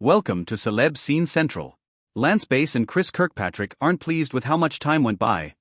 Welcome to Celeb Scene Central. Lance Bass and Chris Kirkpatrick aren't pleased with how much time went by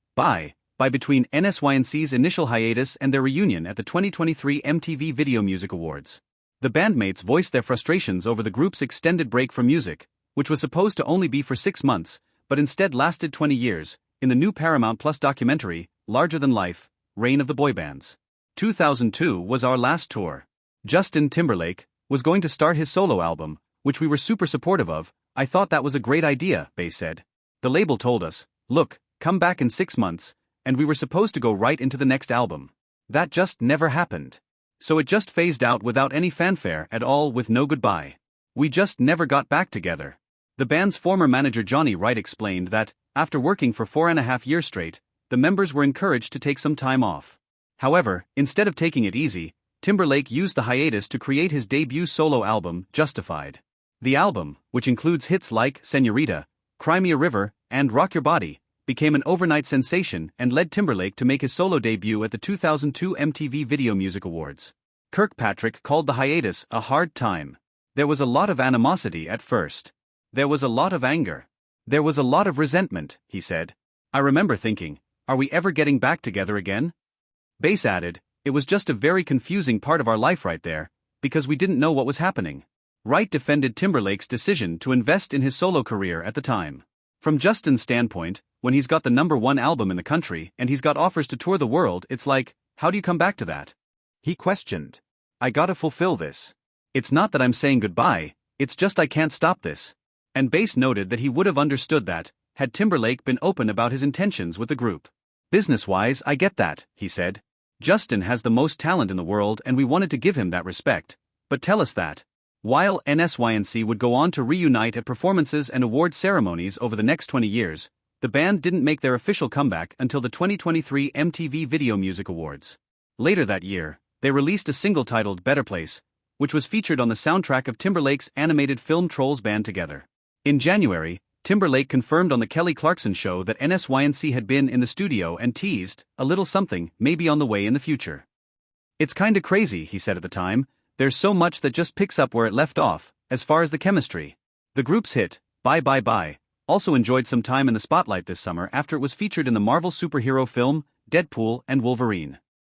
between NSYNC's initial hiatus and their reunion at the 2023 MTV Video Music Awards. The bandmates voiced their frustrations over the group's extended break from music, which was supposed to only be for 6 months, but instead lasted 20 years, in the new Paramount Plus documentary, Larger Than Life, Reign of the Boy Bands. 2002 was our last tour. Justin Timberlake was going to start his solo album, which we were super supportive of. I thought that was a great idea, Bass said. The label told us, look, come back in 6 months, and we were supposed to go right into the next album. That just never happened. So it just phased out without any fanfare at all, with no goodbye. We just never got back together. The band's former manager Johnny Wright explained that, after working for 4.5 years straight, the members were encouraged to take some time off. However, instead of taking it easy, Timberlake used the hiatus to create his debut solo album, Justified. The album, which includes hits like Señorita, Cry Me a River, and Rock Your Body, became an overnight sensation and led Timberlake to make his solo debut at the 2002 MTV Video Music Awards. Kirkpatrick called the hiatus a hard time. There was a lot of animosity at first. There was a lot of anger. There was a lot of resentment, he said. I remember thinking, are we ever getting back together again? Bass added, it was just a very confusing part of our life right there, because we didn't know what was happening. Wright defended Timberlake's decision to invest in his solo career at the time. From Justin's standpoint, when he's got the #1 album in the country and he's got offers to tour the world, it's like, how do you come back to that? He questioned. I gotta fulfill this. It's not that I'm saying goodbye, it's just I can't stop this. And Bass noted that he would have understood that, had Timberlake been open about his intentions with the group. Business-wise, I get that, he said. Justin has the most talent in the world and we wanted to give him that respect. But tell us that. While NSYNC would go on to reunite at performances and award ceremonies over the next 20 years, the band didn't make their official comeback until the 2023 MTV Video Music Awards. Later that year, they released a single titled Better Place, which was featured on the soundtrack of Timberlake's animated film Trolls Band Together. In January, Timberlake confirmed on The Kelly Clarkson Show that NSYNC had been in the studio and teased a little something may be on the way in the future. It's kinda crazy, he said at the time. There's so much that just picks up where it left off, as far as the chemistry. The group's hit, Bye Bye Bye, also enjoyed some time in the spotlight this summer after it was featured in the Marvel superhero film, Deadpool and Wolverine.